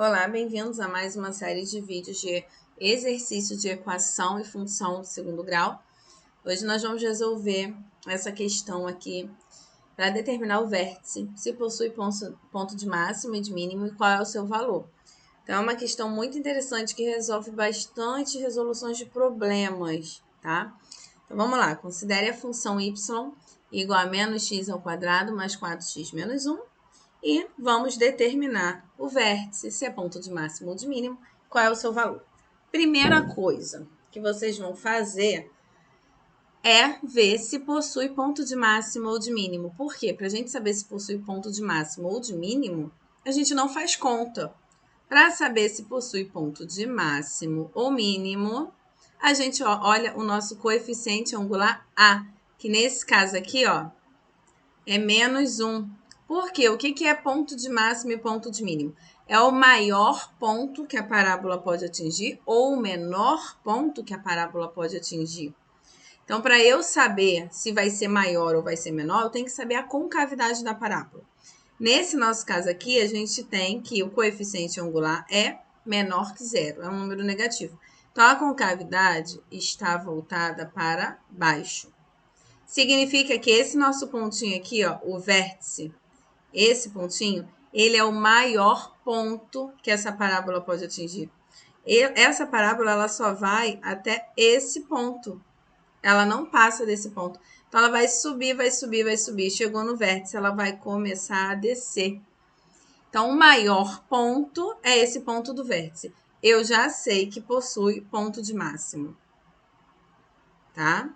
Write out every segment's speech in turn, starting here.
Olá, bem-vindos a mais uma série de vídeos de exercício de equação e função do segundo grau. Hoje nós vamos resolver essa questão aqui para determinar o vértice, se possui ponto de máximo e de mínimo e qual é o seu valor. Então, é uma questão muito interessante que resolve bastante resoluções de problemas, tá? Então, vamos lá. Considere a função y igual a menos x ao quadrado mais 4x menos 1. E vamos determinar o vértice, se é ponto de máximo ou de mínimo, qual é o seu valor. Primeira coisa que vocês vão fazer é ver se possui ponto de máximo ou de mínimo. Por quê? Para a gente saber se possui ponto de máximo ou de mínimo, a gente não faz conta. Para saber se possui ponto de máximo ou mínimo, a gente olha o nosso coeficiente angular A, que nesse caso aqui, ó, é menos 1. Por quê? O que é ponto de máximo e ponto de mínimo? É o maior ponto que a parábola pode atingir ou o menor ponto que a parábola pode atingir. Então, para eu saber se vai ser maior ou vai ser menor, eu tenho que saber a concavidade da parábola. Nesse nosso caso aqui, a gente tem que o coeficiente angular é menor que zero, é um número negativo. Então, a concavidade está voltada para baixo. Significa que esse nosso pontinho aqui, ó, o vértice, esse pontinho, ele é o maior ponto que essa parábola pode atingir. Essa parábola, ela só vai até esse ponto. Ela não passa desse ponto. Então, ela vai subir, vai subir, vai subir. Chegou no vértice, ela vai começar a descer. Então, o maior ponto é esse ponto do vértice. Eu já sei que possui ponto de máximo. Tá?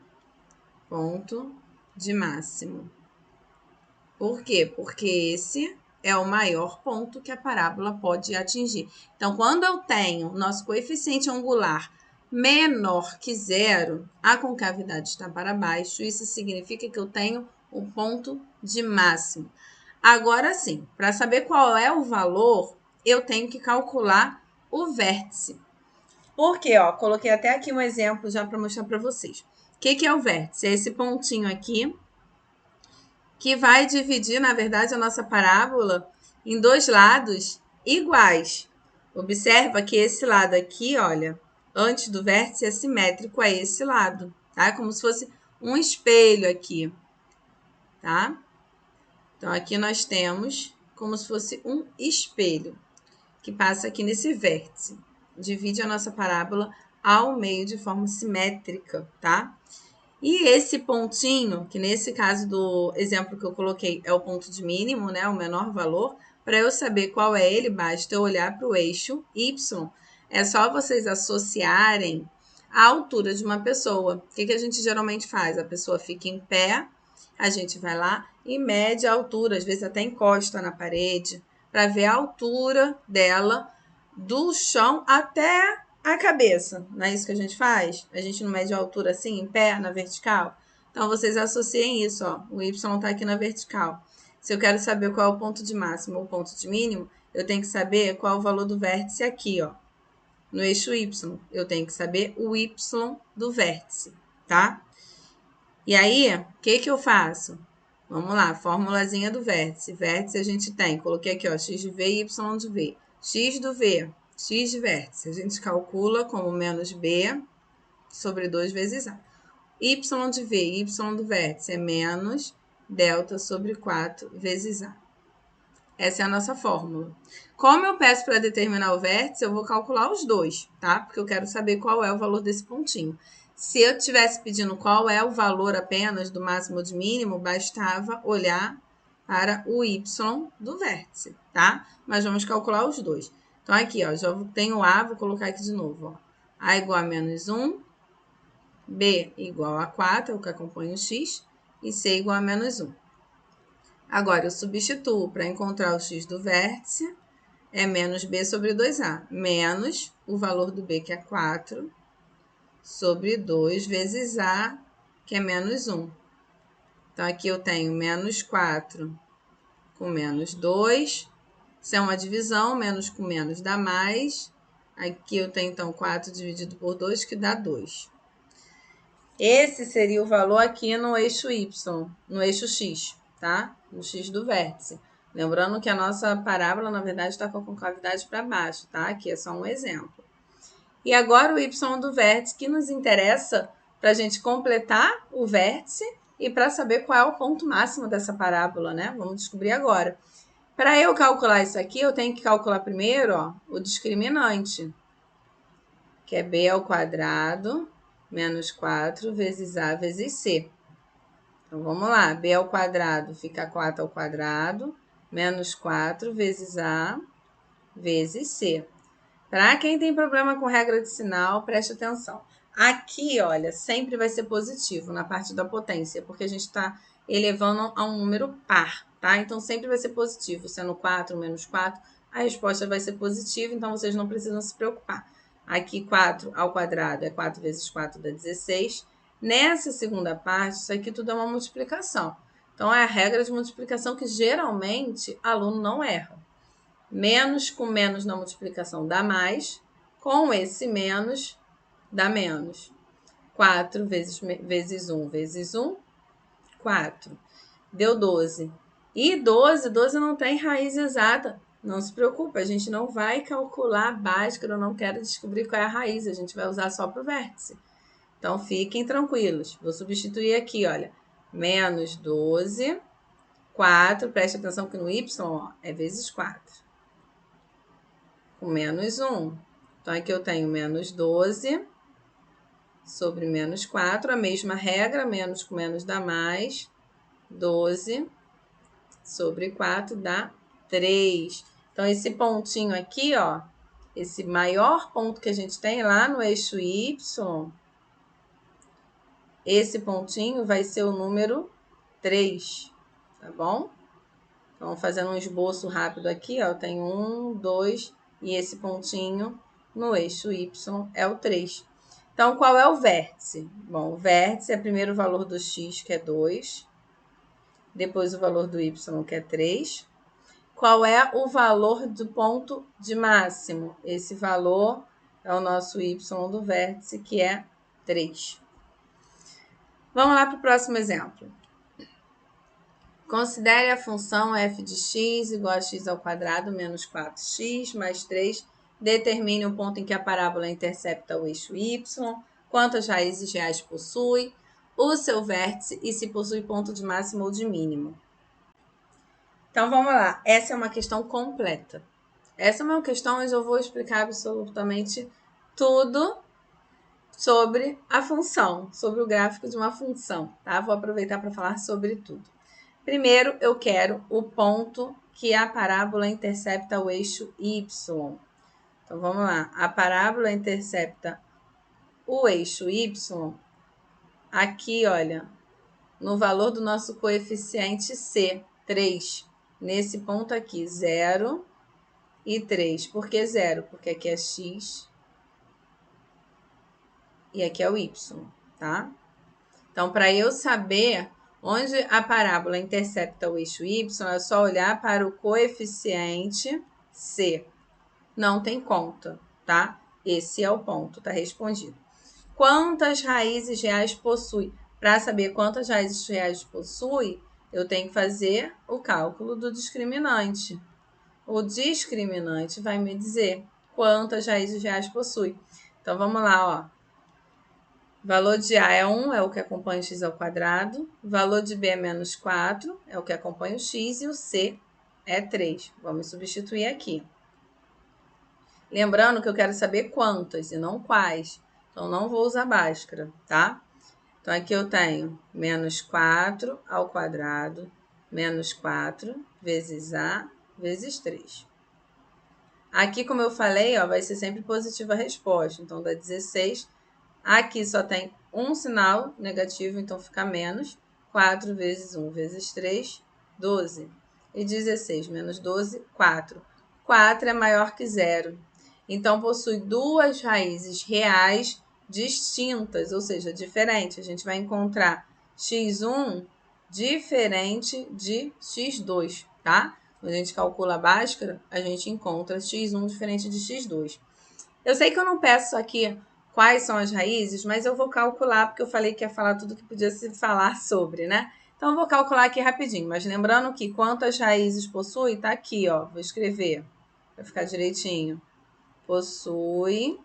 Ponto de máximo. Por quê? Porque esse é o maior ponto que a parábola pode atingir. Então, quando eu tenho nosso coeficiente angular menor que zero, a concavidade está para baixo. Isso significa que eu tenho o ponto de máximo. Agora sim, para saber qual é o valor, eu tenho que calcular o vértice. Por quê? Ó, coloquei até aqui um exemplo já para mostrar para vocês. O que é o vértice? É esse pontinho aqui, que vai dividir, na verdade, a nossa parábola em dois lados iguais. Observa que esse lado aqui, olha, antes do vértice é simétrico a esse lado, tá? Como se fosse um espelho aqui, tá? Então, aqui nós temos como se fosse um espelho que passa aqui nesse vértice. Divide a nossa parábola ao meio de forma simétrica, tá? E esse pontinho, que nesse caso do exemplo que eu coloquei é o ponto de mínimo, né, o menor valor, para eu saber qual é ele, basta eu olhar para o eixo Y. É só vocês associarem a altura de uma pessoa. O que a gente geralmente faz? A pessoa fica em pé, a gente vai lá e mede a altura, às vezes até encosta na parede, para ver a altura dela do chão até a cabeça. Não é isso que a gente faz? A gente não mede a altura assim, em pé, na vertical? Então, vocês associem isso, ó. O Y está aqui na vertical. Se eu quero saber qual é o ponto de máximo ou o ponto de mínimo, eu tenho que saber qual é o valor do vértice aqui, ó. No eixo Y. Eu tenho que saber o Y do vértice, tá? E aí, o que eu faço? Vamos lá, formulazinha do vértice. Vértice a gente tem, coloquei aqui, ó, x de V e y de V. X do V, x de vértice, a gente calcula como menos B sobre 2 vezes A. Y de V, y do vértice é menos delta sobre 4 vezes A. Essa é a nossa fórmula. Como eu peço para determinar o vértice, eu vou calcular os dois, tá? Porque eu quero saber qual é o valor desse pontinho. Se eu estivesse pedindo qual é o valor apenas do máximo ou de mínimo, bastava olhar para o y do vértice, tá? Mas vamos calcular os dois. Então, aqui, ó, já tenho A, vou colocar aqui de novo, ó. A igual a menos 1, B igual a 4, é o que acompanha o x, e C igual a menos 1. Agora, eu substituo para encontrar o x do vértice, é menos b sobre 2a, menos o valor do b, que é 4, sobre 2 vezes a, que é menos 1. Então, aqui eu tenho menos 4 com menos 2, isso é uma divisão, menos com menos dá mais. Aqui eu tenho, então, 4 dividido por 2, que dá 2. Esse seria o valor aqui no eixo Y, no eixo X, tá? No X do vértice. Lembrando que a nossa parábola, na verdade, está com a concavidade para baixo, tá? Aqui é só um exemplo. E agora o y do vértice, que nos interessa para a gente completar o vértice e para saber qual é o ponto máximo dessa parábola, né? Vamos descobrir agora. Para eu calcular isso aqui, eu tenho que calcular primeiro, ó, o discriminante, que é b ao quadrado menos 4 vezes a vezes c. Então, vamos lá. B ao quadrado fica 4 ao quadrado menos 4 vezes a vezes c. Para quem tem problema com regra de sinal, preste atenção. Aqui, olha, sempre vai ser positivo na parte da potência, porque a gente está elevando a um número par, tá? Então, sempre vai ser positivo. Sendo 4 menos 4, a resposta vai ser positiva, então vocês não precisam se preocupar. Aqui, 4 ao quadrado é 4 vezes 4 dá 16. Nessa segunda parte, isso aqui tudo é uma multiplicação. Então, é a regra de multiplicação que geralmente aluno não erra. Menos com menos na multiplicação dá mais, com esse menos dá menos. 4 vezes 1 vezes 1, 4. Deu 12. E 12 não tem raiz exata. Não se preocupe, a gente não vai calcular a Bhaskara, eu não quero descobrir qual é a raiz, a gente vai usar só para o vértice. Então, fiquem tranquilos. Vou substituir aqui, olha, menos 12, 4, preste atenção que no y ó, é vezes 4. Com menos 1. Então, aqui eu tenho menos 12 sobre menos 4. A mesma regra, menos com menos dá mais. 12 sobre 4 dá 3. Então, esse pontinho aqui, ó, esse maior ponto que a gente tem lá no eixo Y, esse pontinho vai ser o número 3, tá bom? Então, fazendo um esboço rápido aqui, ó, eu tenho 1, 2 e esse pontinho no eixo Y é o 3. Então, qual é o vértice? Bom, o vértice é primeiro o valor do x, que é 2, depois o valor do y, que é 3. Qual é o valor do ponto de máximo? Esse valor é o nosso y do vértice, que é 3. Vamos lá para o próximo exemplo. Considere a função f de x igual a x ao quadrado menos 4x mais 3. Determine o ponto em que a parábola intercepta o eixo y, quantas raízes reais possui, o seu vértice e se possui ponto de máximo ou de mínimo. Então, vamos lá. Essa é uma questão completa. Essa é uma questão onde eu vou explicar absolutamente tudo sobre a função, sobre o gráfico de uma função, tá? Vou aproveitar para falar sobre tudo. Primeiro, eu quero o ponto que a parábola intercepta o eixo y. Então, vamos lá. A parábola intercepta o eixo y aqui, olha, no valor do nosso coeficiente c, 3. Nesse ponto aqui, 0 e 3. Por que 0? Porque aqui é x e aqui é o y, tá? Então, para eu saber onde a parábola intercepta o eixo y, é só olhar para o coeficiente c. Não tem conta, tá? Esse é o ponto, tá respondido. Quantas raízes reais possui? Para saber quantas raízes reais possui, eu tenho que fazer o cálculo do discriminante. O discriminante vai me dizer quantas raízes reais possui. Então, vamos lá, ó. Valor de A é 1, é o que acompanha o x ao quadrado. Valor de B é menos 4, é o que acompanha o x. E o C é 3. Vamos substituir aqui. Lembrando que eu quero saber quantas e não quais. Então, não vou usar Bhaskara, tá? Então, aqui eu tenho menos 4 ao quadrado, menos 4 vezes A vezes 3. Aqui, como eu falei, ó, vai ser sempre positiva a resposta. Então, dá 16. Aqui só tem um sinal negativo, então fica menos. 4 vezes 1 vezes 3, 12. E 16 menos 12, 4. 4 é maior que 0. Então, possui duas raízes reais distintas, ou seja, diferentes. A gente vai encontrar x1 diferente de x2, tá? Quando a gente calcula a Bhaskara, a gente encontra x1 diferente de x2. Eu sei que eu não peço aqui quais são as raízes, mas eu vou calcular, porque eu falei que ia falar tudo que podia se falar sobre, né? Então, vou calcular aqui rapidinho, mas lembrando que quantas raízes possui, tá aqui, ó. Vou escrever para ficar direitinho. Possui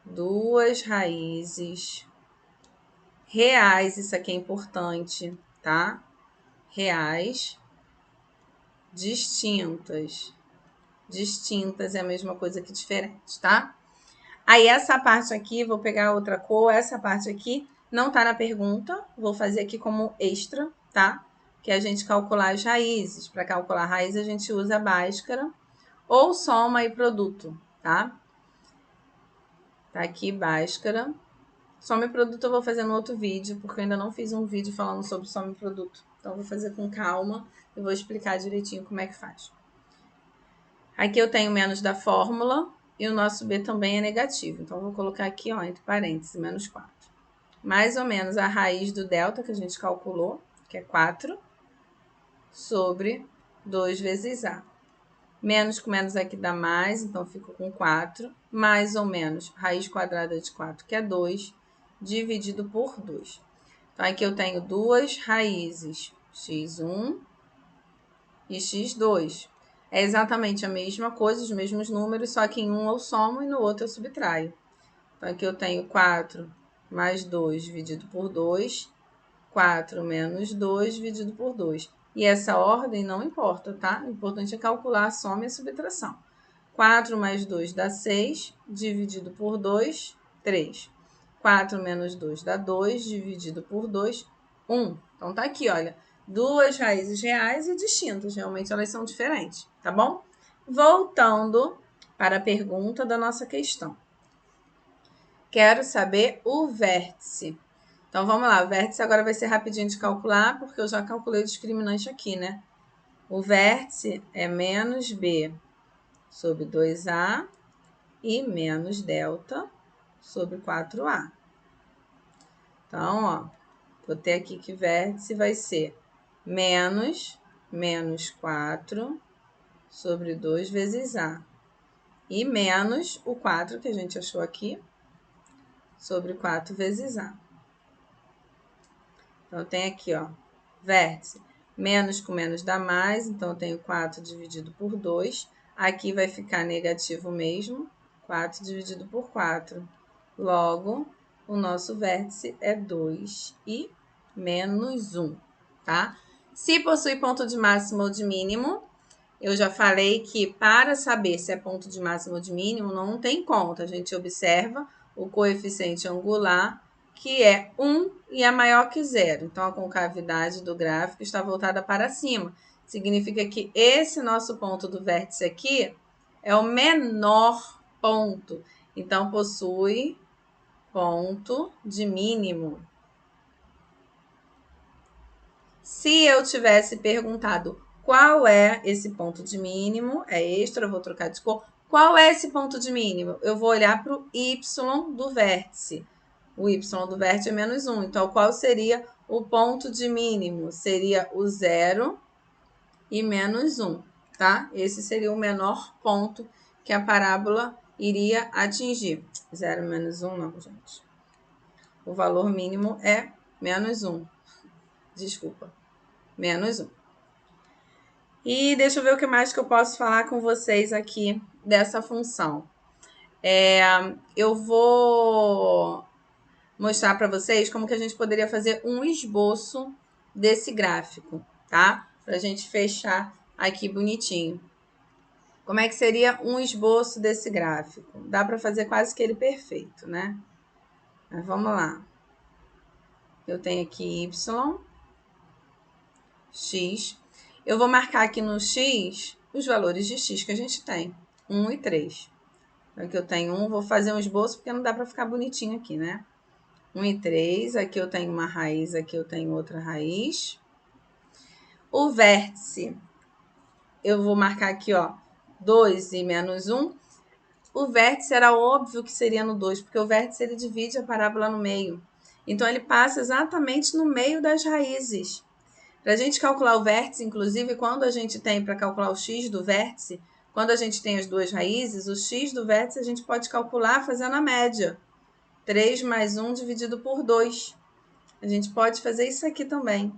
2 raízes reais, isso aqui é importante, tá? Reais distintas. Distintas é a mesma coisa que diferente, tá? Aí essa parte aqui, vou pegar outra cor, essa parte aqui não tá na pergunta, vou fazer aqui como extra, tá? Que é a gente calcular as raízes. Para calcular a raiz, a gente usa a Bhaskara ou soma e produto, tá? Tá aqui Bhaskara. Soma e produto eu vou fazer no outro vídeo, porque eu ainda não fiz um vídeo falando sobre soma e produto. Então, eu vou fazer com calma e vou explicar direitinho como é que faz. Aqui eu tenho menos da fórmula e o nosso B também é negativo. Então, eu vou colocar aqui, ó, entre parênteses, menos 4. Mais ou menos a raiz do delta que a gente calculou, que é 4, sobre 2 vezes A. Menos com menos aqui dá mais, então fico com 4. Mais ou menos raiz quadrada de 4, que é 2, dividido por 2. Então, aqui eu tenho duas raízes, x1 e x2. É exatamente a mesma coisa, os mesmos números, só que em um eu somo e no outro eu subtraio. Então, aqui eu tenho 4 mais 2 dividido por 2, 4 menos 2 dividido por 2. E essa ordem não importa, tá? O importante é calcular a soma e a subtração. 4 mais 2 dá 6, dividido por 2, 3. 4 menos 2 dá 2, dividido por 2, 1. Então, tá aqui, olha, duas raízes reais e distintas. Realmente, elas são diferentes, tá bom? Voltando para a pergunta da nossa questão. Quero saber o vértice. Então, vamos lá. O vértice agora vai ser rapidinho de calcular, porque eu já calculei o discriminante aqui, né? O vértice é menos B sobre 2A e menos delta sobre 4A. Então, ó, vou ter aqui que vértice vai ser menos 4 sobre 2 vezes A. E menos o 4 que a gente achou aqui sobre 4 vezes A. Então, tem aqui, ó, vértice. Menos com menos dá mais, então eu tenho 4 dividido por 2. Aqui vai ficar negativo mesmo, 4 dividido por 4. Logo, o nosso vértice é 2 e menos 1, tá? Se possui ponto de máximo ou de mínimo, eu já falei que para saber se é ponto de máximo ou de mínimo, não tem conta. A gente observa o coeficiente angular, que é 1 e é maior que 0. Então, a concavidade do gráfico está voltada para cima. Significa que esse nosso ponto do vértice aqui é o menor ponto. Então, possui ponto de mínimo. Se eu tivesse perguntado qual é esse ponto de mínimo, é extra, eu vou trocar de cor. Qual é esse ponto de mínimo? Eu vou olhar para o y do vértice. O y do vértice é menos 1. Então, qual seria o ponto de mínimo? Seria o 0 e menos 1, tá? Esse seria o menor ponto que a parábola iria atingir. 0 menos 1, não, gente. O valor mínimo é menos 1. Desculpa. Menos 1. E deixa eu ver o que mais que eu posso falar com vocês aqui dessa função. Eu vou mostrar para vocês como que a gente poderia fazer um esboço desse gráfico, tá? Para a gente fechar aqui bonitinho. Como é que seria um esboço desse gráfico? Dá para fazer quase que ele perfeito, né? Mas vamos lá. Eu tenho aqui y, x. Eu vou marcar aqui no x os valores de x que a gente tem, 1 e 3. Então, aqui eu tenho 1, vou fazer um esboço porque não dá para ficar bonitinho aqui, né? 1 e 3, aqui eu tenho uma raiz, aqui eu tenho outra raiz. O vértice, eu vou marcar aqui, ó, 2 e menos 1. O vértice era óbvio que seria no 2, porque o vértice ele divide a parábola no meio. Então, ele passa exatamente no meio das raízes. Para a gente calcular o vértice, inclusive, quando a gente tem para calcular o x do vértice, quando a gente tem as duas raízes, o x do vértice a gente pode calcular fazendo a média. 3 mais 1 dividido por 2. a gente pode fazer isso aqui também,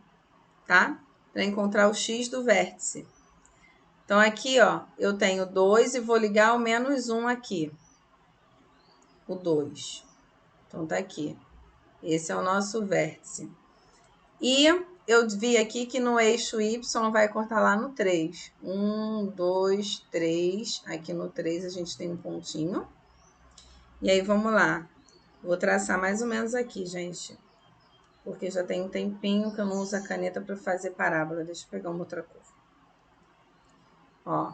tá? Para encontrar o x do vértice. Então, aqui, ó, eu tenho 2 e vou ligar o menos 1 aqui. O 2. Então, tá aqui. Esse é o nosso vértice. E eu vi aqui que no eixo Y vai cortar lá no 3. 1, 2, 3. Aqui no 3 a gente tem um pontinho. E aí, vamos lá. Vou traçar mais ou menos aqui, gente. Porque já tem um tempinho que eu não uso a caneta para fazer parábola. Deixa eu pegar uma outra cor. Ó.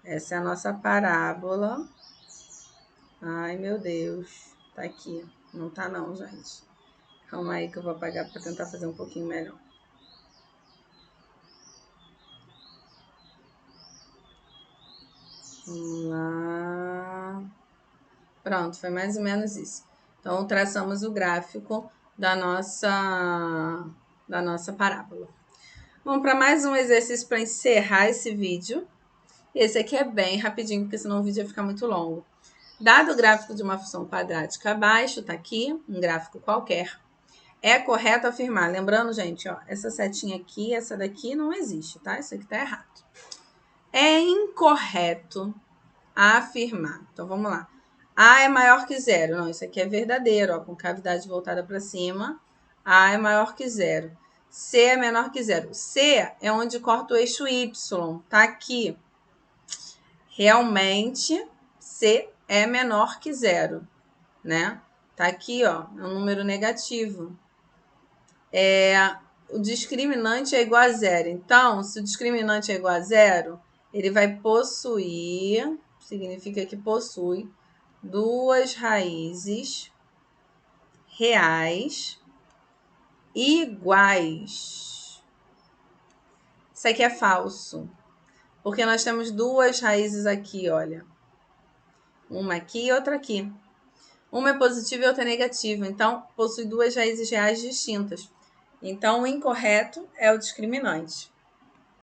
Essa é a nossa parábola. Ai, meu Deus. Tá aqui. Não tá não, gente. Calma aí que eu vou apagar para tentar fazer um pouquinho melhor. Vamos lá. Pronto, foi mais ou menos isso. Então, traçamos o gráfico da nossa parábola. Vamos para mais um exercício para encerrar esse vídeo. Esse aqui é bem rapidinho, porque senão o vídeo vai ficar muito longo. Dado o gráfico de uma função quadrática abaixo, tá aqui, um gráfico qualquer, é correto afirmar. Lembrando, gente, ó, essa setinha aqui, essa daqui não existe, tá? Isso aqui tá errado. É incorreto afirmar. Então, vamos lá. A é maior que zero. Não, isso aqui é verdadeiro, ó, com cavidade voltada para cima. A é maior que zero. C é menor que zero. C é onde corta o eixo Y, tá aqui. Realmente, C é menor que zero, né? Tá aqui, ó, é um número negativo. O discriminante é igual a zero. Então, se o discriminante é igual a zero, ele vai possuir, significa que possui, duas raízes reais iguais. Isso aqui é falso, porque nós temos duas raízes aqui, olha. Uma aqui e outra aqui. Uma é positiva e outra é negativa, então possui duas raízes reais distintas. Então, o incorreto é o discriminante.